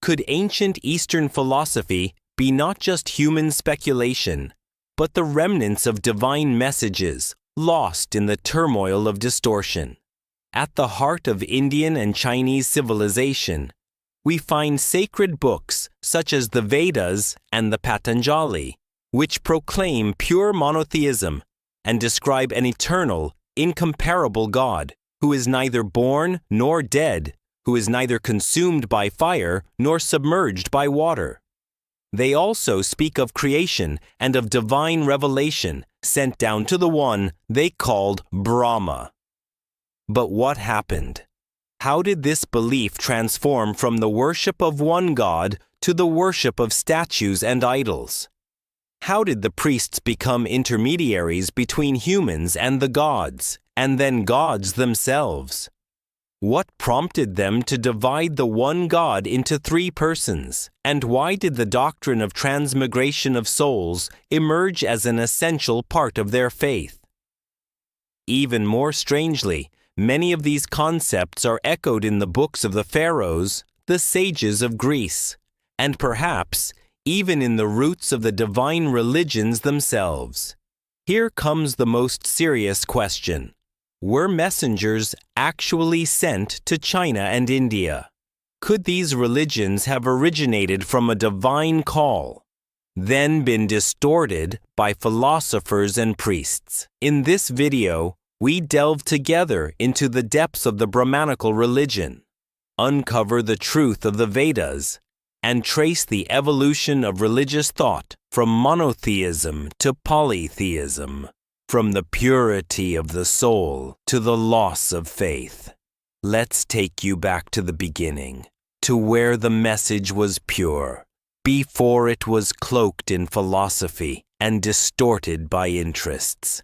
Could ancient Eastern philosophy be not just human speculation, but the remnants of divine messages lost in the turmoil of distortion? At the heart of Indian and Chinese civilization, we find sacred books such as the Vedas and the Patanjali, which proclaim pure monotheism and describe an eternal, incomparable God who is neither born nor dead, who is neither consumed by fire nor submerged by water. They also speak of creation and of divine revelation sent down to the one they called Brahma. But what happened? How did this belief transform from the worship of one God to the worship of statues and idols? How did the priests become intermediaries between humans and the gods, and then gods themselves? What prompted them to divide the one God into three persons, and why did the doctrine of transmigration of souls emerge as an essential part of their faith? Even more strangely, many of these concepts are echoed in the books of the pharaohs, the sages of Greece, and perhaps even in the roots of the divine religions themselves. Here comes the most serious question. Were messengers actually sent to China and India? Could these religions have originated from a divine call, then been distorted by philosophers and priests? In this video, we delve together into the depths of the Brahmanical religion, uncover the truth of the Vedas, and trace the evolution of religious thought from monotheism to polytheism, from the purity of the soul to the loss of faith. Let's take you back to the beginning, to where the message was pure, before it was cloaked in philosophy and distorted by interests.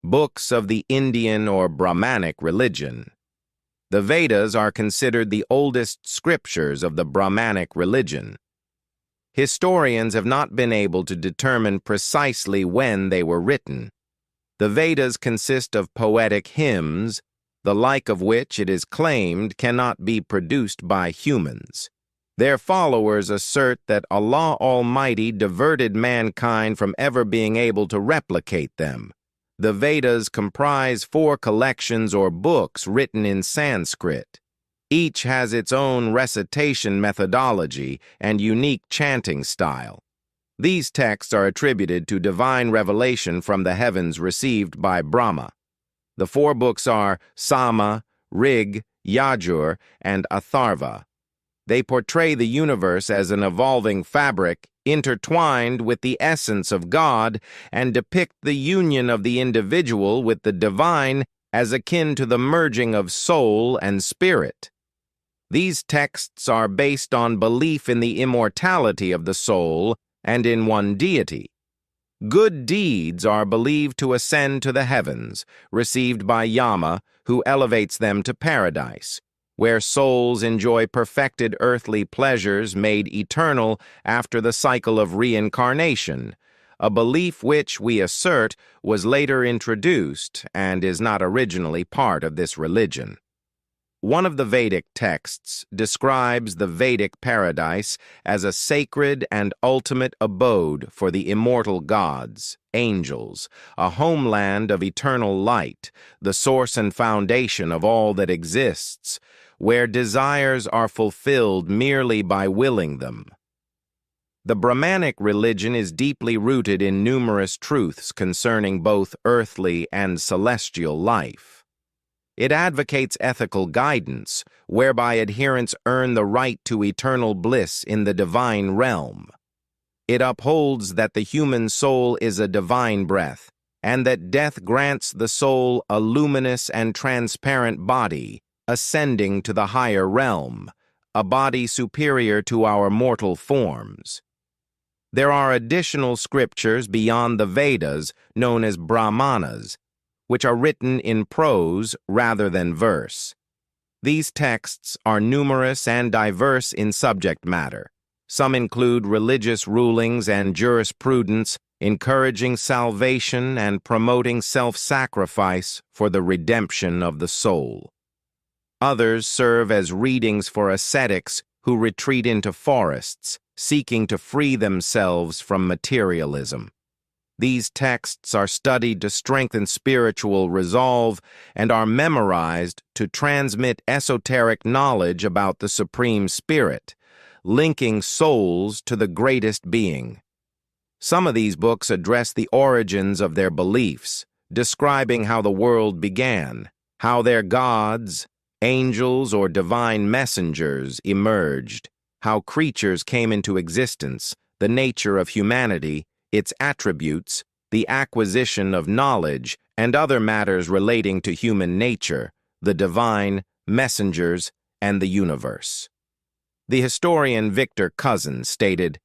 Books of the Indian or Brahmanic religion. The Vedas are considered the oldest scriptures of the Brahmanic religion. Historians have not been able to determine precisely when they were written. The Vedas consist of poetic hymns, the like of which it is claimed cannot be produced by humans. Their followers assert that Allah Almighty diverted mankind from ever being able to replicate them. The Vedas comprise 4 collections or books written in Sanskrit. Each has its own recitation methodology and unique chanting style. These texts are attributed to divine revelation from the heavens received by Brahma. The 4 books are Sama, Rig, Yajur, and Atharva. They portray the universe as an evolving fabric intertwined with the essence of God and depict the union of the individual with the divine as akin to the merging of soul and spirit. These texts are based on belief in the immortality of the soul and in one deity. Good deeds are believed to ascend to the heavens, received by Yama, who elevates them to paradise, where souls enjoy perfected earthly pleasures made eternal after the cycle of reincarnation, a belief which, we assert, was later introduced and is not originally part of this religion. One of the Vedic texts describes the Vedic paradise as a sacred and ultimate abode for the immortal gods, angels, a homeland of eternal light, the source and foundation of all that exists, where desires are fulfilled merely by willing them. The Brahmanic religion is deeply rooted in numerous truths concerning both earthly and celestial life. It advocates ethical guidance, whereby adherents earn the right to eternal bliss in the divine realm. It upholds that the human soul is a divine breath, and that death grants the soul a luminous and transparent body, ascending to the higher realm, a body superior to our mortal forms. There are additional scriptures beyond the Vedas, known as Brahmanas, which are written in prose rather than verse. These texts are numerous and diverse in subject matter. Some include religious rulings and jurisprudence, encouraging salvation and promoting self-sacrifice for the redemption of the soul. Others serve as readings for ascetics who retreat into forests, seeking to free themselves from materialism. These texts are studied to strengthen spiritual resolve and are memorized to transmit esoteric knowledge about the Supreme Spirit, linking souls to the greatest being. Some of these books address the origins of their beliefs, describing how the world began, how their gods, angels, or divine messengers emerged, how creatures came into existence, the nature of humanity, its attributes, the acquisition of knowledge, and other matters relating to human nature, the divine, messengers, and the universe. The historian Victor Cousin stated,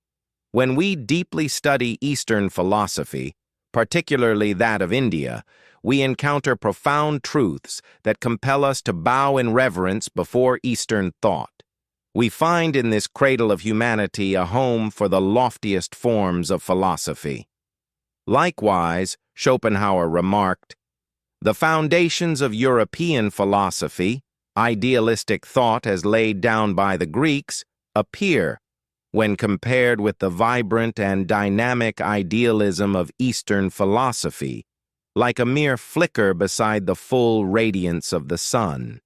"When we deeply study Eastern philosophy, particularly that of India, we encounter profound truths that compel us to bow in reverence before Eastern thought. We find in this cradle of humanity a home for the loftiest forms of philosophy." Likewise, Schopenhauer remarked, "The foundations of European philosophy, idealistic thought as laid down by the Greeks, appear, when compared with the vibrant and dynamic idealism of Eastern philosophy, like a mere flicker beside the full radiance of the sun."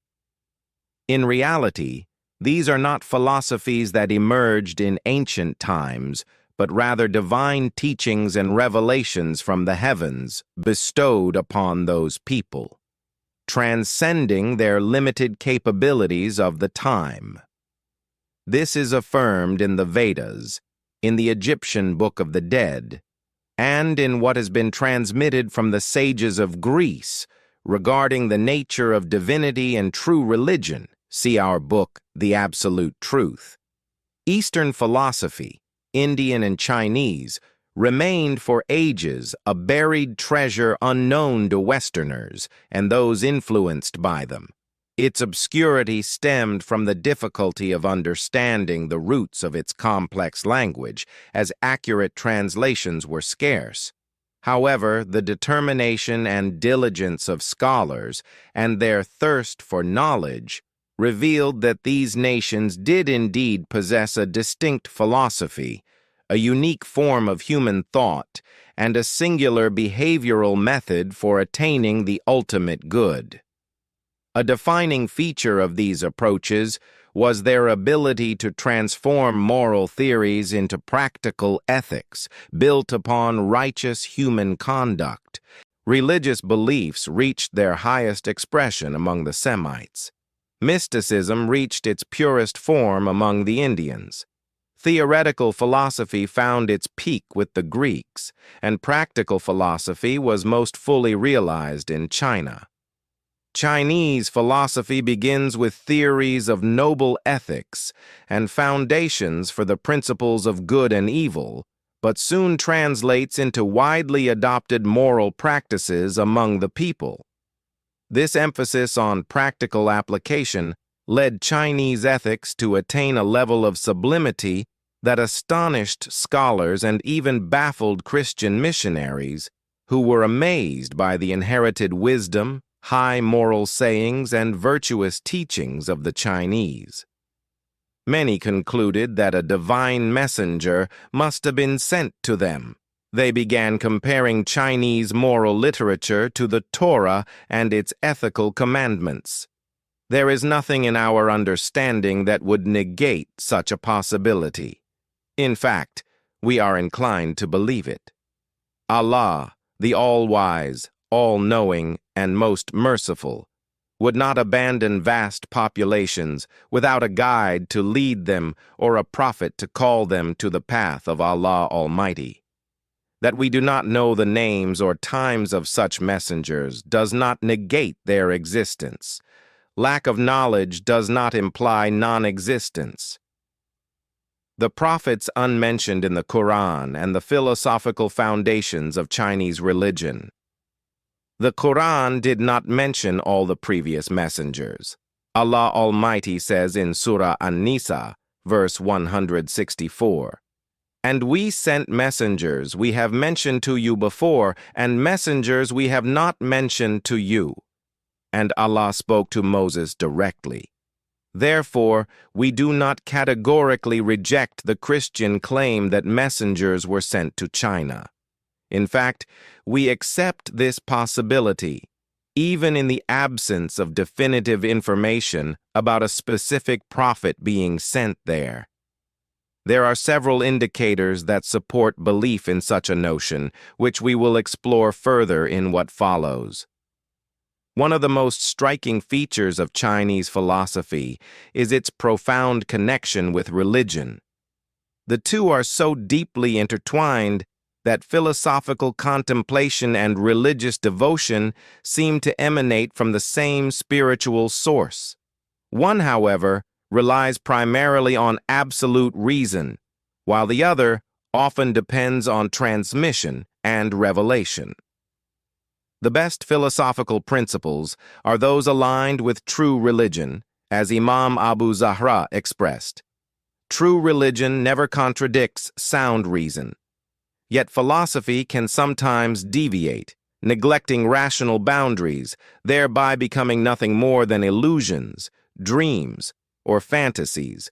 In reality, these are not philosophies that emerged in ancient times, but rather divine teachings and revelations from the heavens bestowed upon those people, transcending their limited capabilities of the time. This is affirmed in the Vedas, in the Egyptian Book of the Dead, and in what has been transmitted from the sages of Greece regarding the nature of divinity and true religion. See our book, The Absolute Truth. Eastern philosophy, Indian and Chinese, remained for ages a buried treasure unknown to Westerners and those influenced by them. Its obscurity stemmed from the difficulty of understanding the roots of its complex language, as accurate translations were scarce. However, the determination and diligence of scholars and their thirst for knowledge revealed that these nations did indeed possess a distinct philosophy, a unique form of human thought, and a singular behavioral method for attaining the ultimate good. A defining feature of these approaches was their ability to transform moral theories into practical ethics built upon righteous human conduct. Religious beliefs reached their highest expression among the Semites. Mysticism reached its purest form among the Indians. Theoretical philosophy found its peak with the Greeks, and practical philosophy was most fully realized in China. Chinese philosophy begins with theories of noble ethics and foundations for the principles of good and evil, but soon translates into widely adopted moral practices among the people. This emphasis on practical application led Chinese ethics to attain a level of sublimity that astonished scholars and even baffled Christian missionaries, who were amazed by the inherited wisdom, high moral sayings, and virtuous teachings of the Chinese. Many concluded that a divine messenger must have been sent to them. They began comparing Chinese moral literature to the Torah and its ethical commandments. There is nothing in our understanding that would negate such a possibility. In fact, we are inclined to believe it. Allah, the all-wise, all-knowing, and most merciful, would not abandon vast populations without a guide to lead them or a prophet to call them to the path of Allah Almighty. That we do not know the names or times of such messengers does not negate their existence. Lack of knowledge does not imply non-existence. The prophets unmentioned in the Quran and the philosophical foundations of Chinese religion. The Quran did not mention all the previous messengers. Allah Almighty says in Surah An-Nisa, verse 164, "And we sent messengers we have mentioned to you before, and messengers we have not mentioned to you." And Allah spoke to Moses directly. Therefore, we do not categorically reject the Christian claim that messengers were sent to China. In fact, we accept this possibility, even in the absence of definitive information about a specific prophet being sent there. There are several indicators that support belief in such a notion, which we will explore further in what follows. One of the most striking features of Chinese philosophy is its profound connection with religion. The two are so deeply intertwined that philosophical contemplation and religious devotion seem to emanate from the same spiritual source. One, however, relies primarily on absolute reason, while the other often depends on transmission and revelation. The best philosophical principles are those aligned with true religion, as Imam Abu Zahra expressed. True religion never contradicts sound reason. Yet philosophy can sometimes deviate, neglecting rational boundaries, thereby becoming nothing more than illusions, dreams, or fantasies,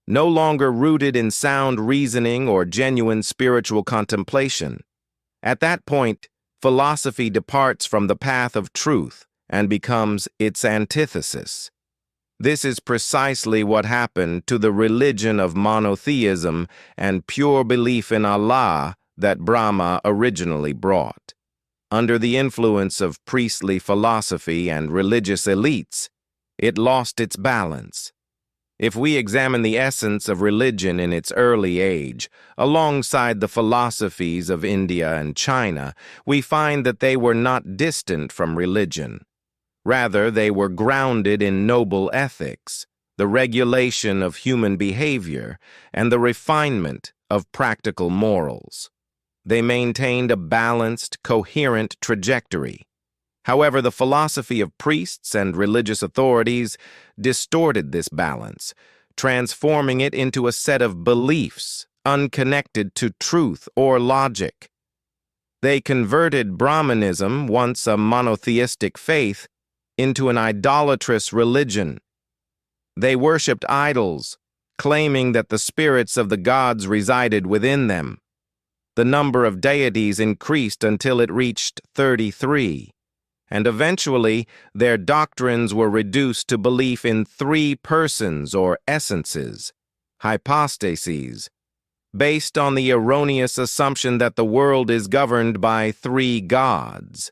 no longer rooted in sound reasoning or genuine spiritual contemplation. At that point, philosophy departs from the path of truth and becomes its antithesis. This is precisely what happened to the religion of monotheism and pure belief in Allah that Brahma originally brought. Under the influence of priestly philosophy and religious elites, it lost its balance. If we examine the essence of religion in its early age, alongside the philosophies of India and China, we find that they were not distant from religion. Rather, they were grounded in noble ethics, the regulation of human behavior, and the refinement of practical morals. They maintained a balanced, coherent trajectory. However, the philosophy of priests and religious authorities distorted this balance, transforming it into a set of beliefs unconnected to truth or logic. They converted Brahmanism, once a monotheistic faith, into an idolatrous religion. They worshipped idols, claiming that the spirits of the gods resided within them. The number of deities increased until it reached 33. And eventually their doctrines were reduced to belief in three persons or essences, hypostases, based on the erroneous assumption that the world is governed by three gods.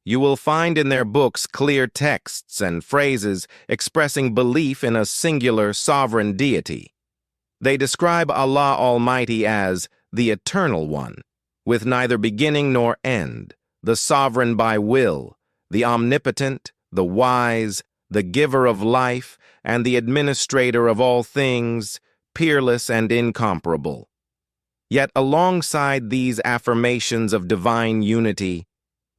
You will find in their books clear texts and phrases expressing belief in a singular sovereign deity. They describe Allah Almighty as the Eternal One, with neither beginning nor end, the sovereign by will, the omnipotent, the wise, the giver of life, and the administrator of all things, peerless and incomparable. Yet alongside these affirmations of divine unity,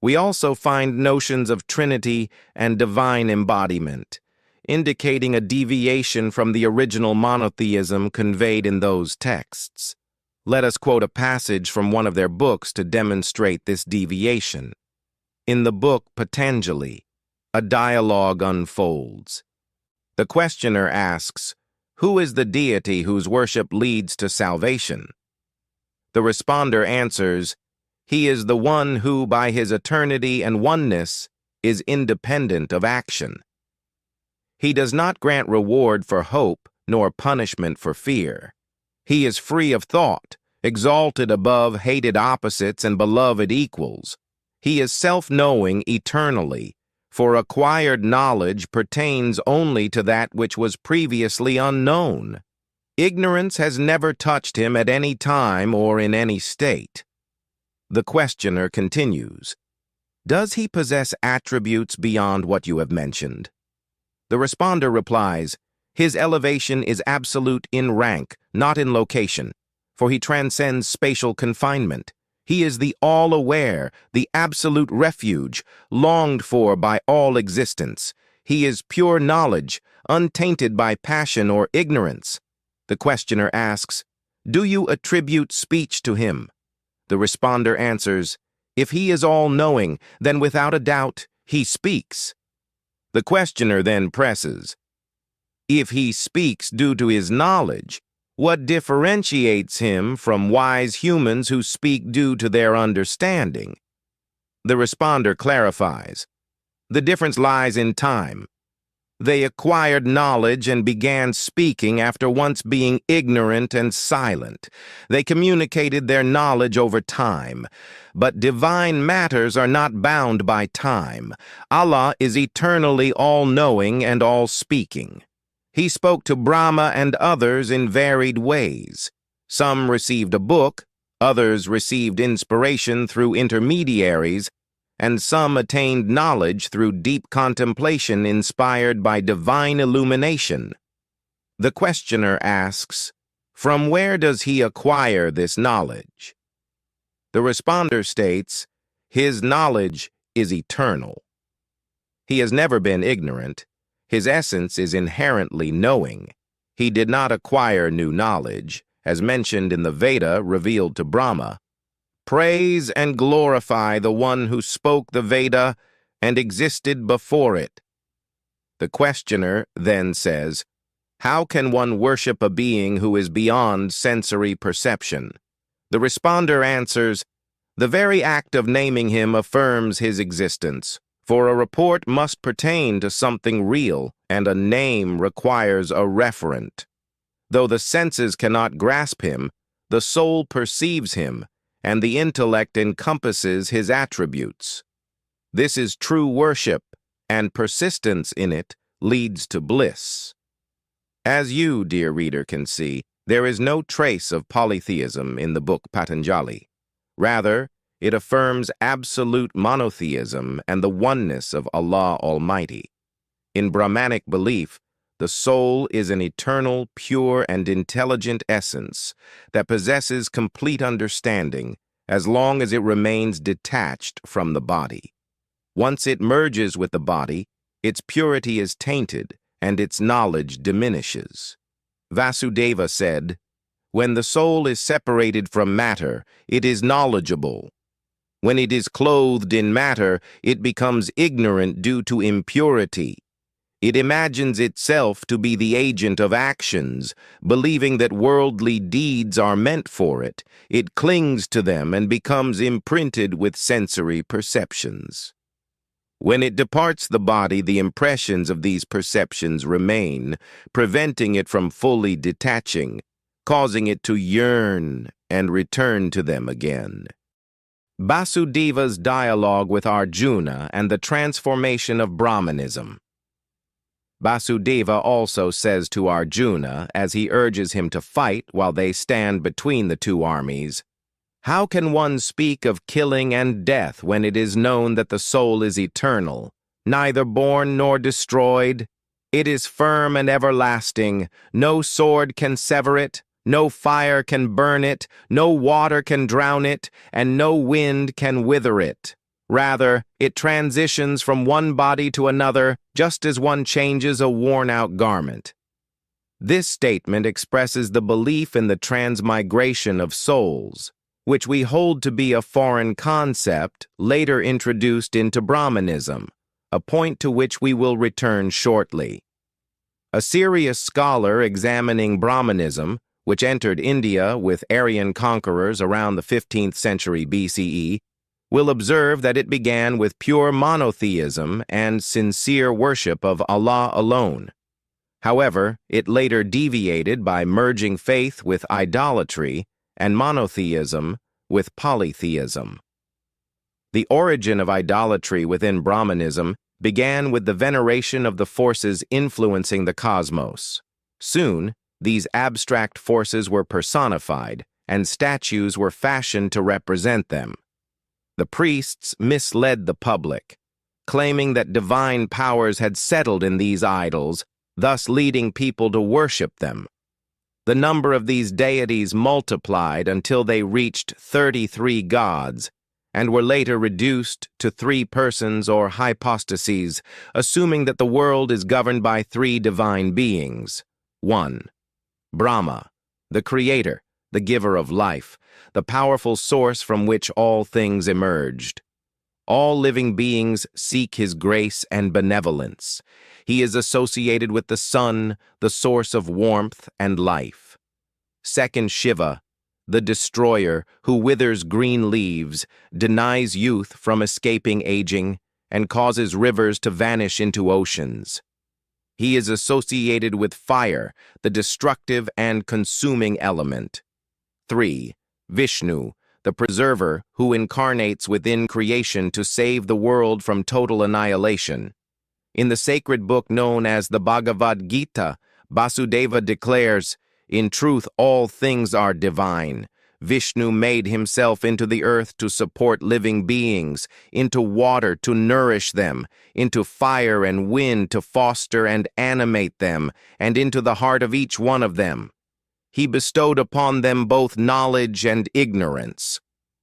we also find notions of Trinity and divine embodiment, indicating a deviation from the original monotheism conveyed in those texts. Let us quote a passage from one of their books to demonstrate this deviation. In the book Patanjali, a dialogue unfolds. The questioner asks, "Who is the deity whose worship leads to salvation?" The responder answers, "He is the one who, by his eternity and oneness, is independent of action. He does not grant reward for hope, nor punishment for fear. He is free of thought, exalted above hated opposites and beloved equals. He is self-knowing eternally, for acquired knowledge pertains only to that which was previously unknown. Ignorance has never touched him at any time or in any state." The questioner continues, "Does he possess attributes beyond what you have mentioned?" The responder replies, "His elevation is absolute in rank, not in location, for he transcends spatial confinement. He is the all-aware, the absolute refuge, longed for by all existence. He is pure knowledge, untainted by passion or ignorance." The questioner asks, "Do you attribute speech to him?" The responder answers, "If he is all-knowing, then without a doubt, he speaks." The questioner then presses, If he speaks due to his knowledge, what differentiates him from wise humans who speak due to their understanding? The responder clarifies. The difference lies in time. They acquired knowledge and began speaking after once being ignorant and silent. They communicated their knowledge over time. But divine matters are not bound by time. Allah is eternally all-knowing and all-speaking. He spoke to Brahma and others in varied ways. Some received a book, others received inspiration through intermediaries, and some attained knowledge through deep contemplation inspired by divine illumination. The questioner asks, from where does he acquire this knowledge? The responder states, his knowledge is eternal. He has never been ignorant. His essence is inherently knowing. He did not acquire new knowledge, as mentioned in the Veda revealed to Brahma. Praise and glorify the one who spoke the Veda and existed before it. The questioner then says, how can one worship a being who is beyond sensory perception? The responder answers, the very act of naming him affirms his existence, for a report must pertain to something real, and a name requires a referent. Though the senses cannot grasp him, the soul perceives him, and the intellect encompasses his attributes. This is true worship, and persistence in it leads to bliss. As you, dear reader, can see, there is no trace of polytheism in the book Patanjali. Rather, it affirms absolute monotheism and the oneness of Allah Almighty. In Brahmanic belief, the soul is an eternal, pure, and intelligent essence that possesses complete understanding as long as it remains detached from the body. Once it merges with the body, its purity is tainted and its knowledge diminishes. Vasudeva said, when the soul is separated from matter, it is knowledgeable. When it is clothed in matter, it becomes ignorant due to impurity. It imagines itself to be the agent of actions, believing that worldly deeds are meant for it. It clings to them and becomes imprinted with sensory perceptions. When it departs the body, the impressions of these perceptions remain, preventing it from fully detaching, causing it to yearn and return to them again. Vasudeva's dialogue with Arjuna and the transformation of Brahmanism. Vasudeva also says to Arjuna, as he urges him to fight while they stand between the two armies, how can one speak of killing and death when it is known that the soul is eternal, neither born nor destroyed? It is firm and everlasting. No sword can sever it, no fire can burn it, no water can drown it, and no wind can wither it. Rather, it transitions from one body to another, just as one changes a worn-out garment. This statement expresses the belief in the transmigration of souls, which we hold to be a foreign concept later introduced into Brahmanism, a point to which we will return shortly. A serious scholar examining Brahmanism, which entered India with Aryan conquerors around the 15th century BCE, will observe that it began with pure monotheism and sincere worship of Allah alone. However, it later deviated by merging faith with idolatry and monotheism with polytheism. The origin of idolatry within Brahmanism began with the veneration of the forces influencing the cosmos. Soon, these abstract forces were personified, and statues were fashioned to represent them. The priests misled the public, claiming that divine powers had settled in these idols, thus leading people to worship them. The number of these deities multiplied until they reached 33 gods, and were later reduced to 3 persons or hypostases, assuming that the world is governed by 3 divine beings. 1. Brahma, the creator, the giver of life, the powerful source from which all things emerged. All living beings seek his grace and benevolence. He is associated with the sun, the source of warmth and life. Second Shiva, the destroyer who withers green leaves, denies youth from escaping aging, and causes rivers to vanish into oceans. He is associated with fire, the destructive and consuming element. 3. Vishnu, the preserver who incarnates within creation to save the world from total annihilation. In the sacred book known as the Bhagavad Gita, Vasudeva declares, "In truth, all things are divine. Vishnu made himself into the earth to support living beings, into water to nourish them, into fire and wind to foster and animate them, and into the heart of each one of them. He bestowed upon them both knowledge and ignorance.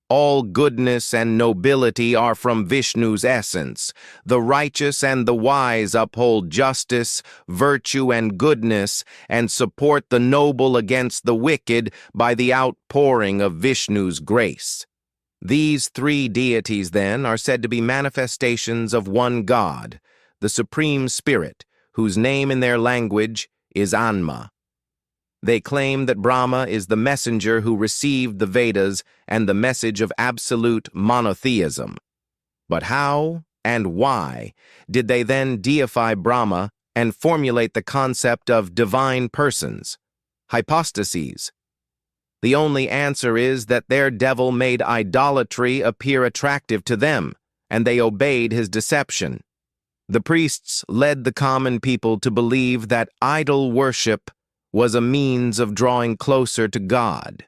All goodness and nobility are from Vishnu's essence. The righteous and the wise uphold justice, virtue, and goodness, and support the noble against the wicked by the outpouring of Vishnu's grace." These three deities, then, are said to be manifestations of one God, the Supreme Spirit, whose name in their language is Anma. They claim that Brahma is the messenger who received the Vedas and the message of absolute monotheism. But how and why did they then deify Brahma and formulate the concept of divine persons, hypostases? The only answer is that their devil made idolatry appear attractive to them, and they obeyed his deception. The priests led the common people to believe that idol worship was a means of drawing closer to God.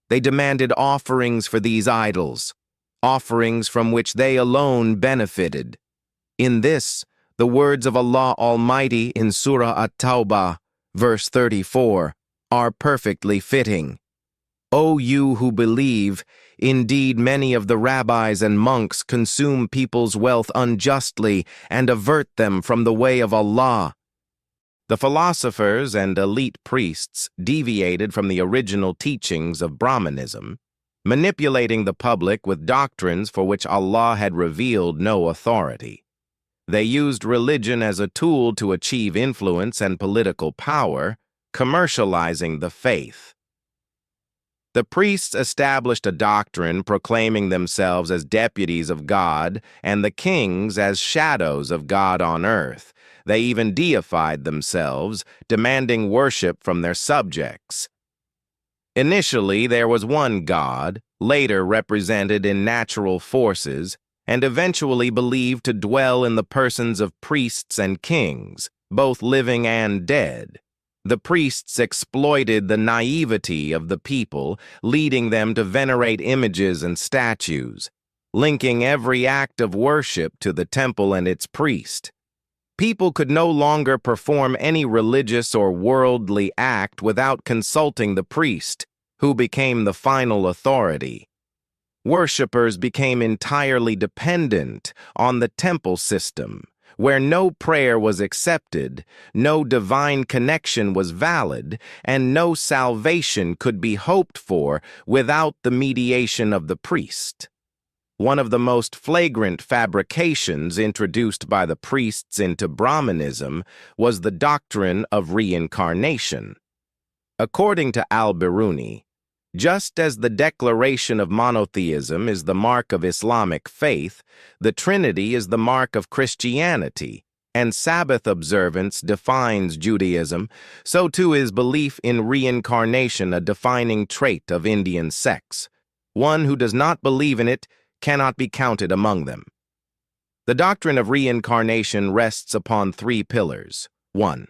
They demanded offerings for these idols, offerings from which they alone benefited. In this, the words of Allah Almighty in Surah At-Tawbah, verse 34, are perfectly fitting. "O you who believe, indeed many of the rabbis and monks consume people's wealth unjustly and avert them from the way of Allah." The philosophers and elite priests deviated from the original teachings of Brahmanism, manipulating the public with doctrines for which Allah had revealed no authority. They used religion as a tool to achieve influence and political power, commercializing the faith. The priests established a doctrine proclaiming themselves as deputies of God and the kings as shadows of God on earth. They even deified themselves, demanding worship from their subjects. Initially, there was one God, later represented in natural forces, and eventually believed to dwell in the persons of priests and kings, both living and dead. The priests exploited the naivety of the people, leading them to venerate images and statues, linking every act of worship to the temple and its priest. People could no longer perform any religious or worldly act without consulting the priest, who became the final authority. Worshippers became entirely dependent on the temple system, where no prayer was accepted, no divine connection was valid, and no salvation could be hoped for without the mediation of the priest. One of the most flagrant fabrications introduced by the priests into Brahmanism was the doctrine of reincarnation. According to al-Biruni, just as the declaration of monotheism is the mark of Islamic faith, the Trinity is the mark of Christianity, and Sabbath observance defines Judaism, so too is belief in reincarnation a defining trait of Indian sects. One who does not believe in it cannot be counted among them. The doctrine of reincarnation rests upon three pillars. 1.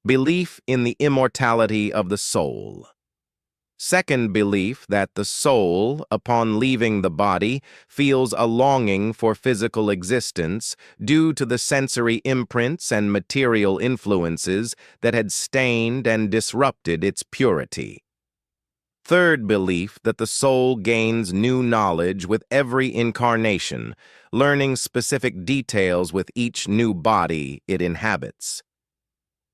Belief in the immortality of the soul. Second, belief that the soul, upon leaving the body, feels a longing for physical existence due to the sensory imprints and material influences that had stained and disrupted its purity. Third, belief that the soul gains new knowledge with every incarnation, learning specific details with each new body it inhabits.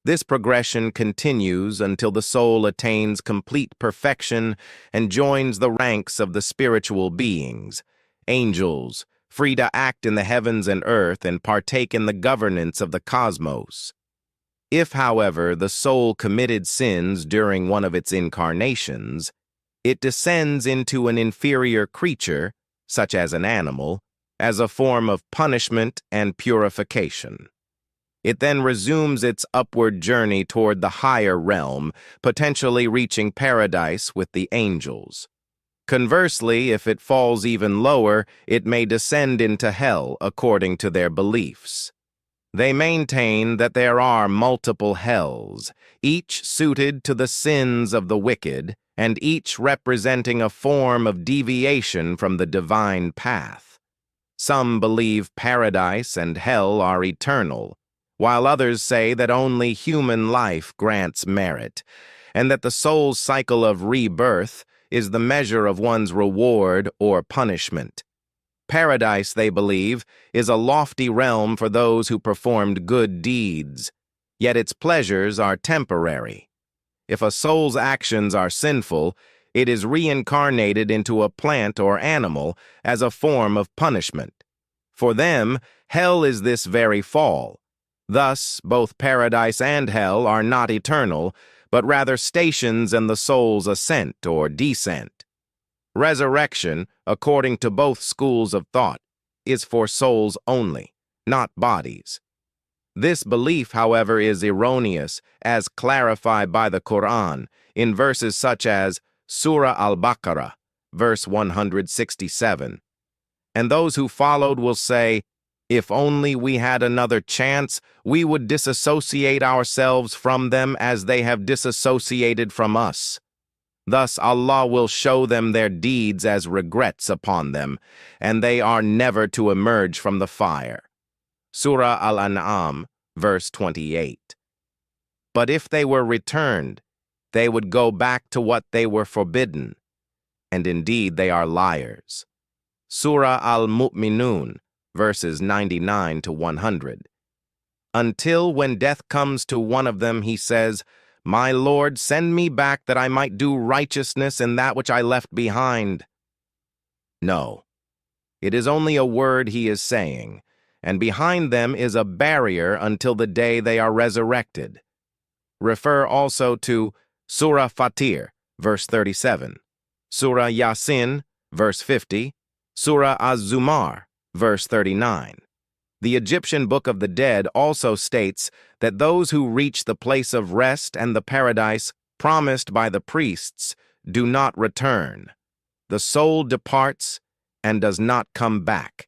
This progression continues until the soul attains complete perfection and joins the ranks of the spiritual beings, angels, free to act in the heavens and earth and partake in the governance of the cosmos. If, however, the soul committed sins during one of its incarnations, it descends into an inferior creature, such as an animal, as a form of punishment and purification. It then resumes its upward journey toward the higher realm, potentially reaching paradise with the angels. Conversely, if it falls even lower, it may descend into hell according to their beliefs. They maintain that there are multiple hells, each suited to the sins of the wicked, and each representing a form of deviation from the divine path. Some believe paradise and hell are eternal, while others say that only human life grants merit, and that the soul's cycle of rebirth is the measure of one's reward or punishment. Paradise, they believe, is a lofty realm for those who performed good deeds, yet its pleasures are temporary. If a soul's actions are sinful, it is reincarnated into a plant or animal as a form of punishment. For them, hell is this very fall. Thus, both paradise and hell are not eternal, but rather stations in the soul's ascent or descent. Resurrection, according to both schools of thought, is for souls only, not bodies. This belief, however, is erroneous, as clarified by the Quran in verses such as Surah Al-Baqarah, verse 167. And those who followed will say, "If only we had another chance, we would disassociate ourselves from them as they have disassociated from us. Thus Allah will show them their deeds as regrets upon them, and they are never to emerge from the fire." Surah Al-An'am, verse 28. But if they were returned, they would go back to what they were forbidden, and indeed they are liars. Surah Al-Mu'minun, verses 99 to 100. Until when death comes to one of them, he says, "My Lord, send me back that I might do righteousness in that which I left behind." No, it is only a word he is saying, and behind them is a barrier until the day they are resurrected. Refer also to Surah Fatir, verse 37, Surah Yasin, verse 50, Surah Az-Zumar, verse 39. The Egyptian Book of the Dead also states that those who reach the place of rest and the paradise promised by the priests do not return. The soul departs and does not come back.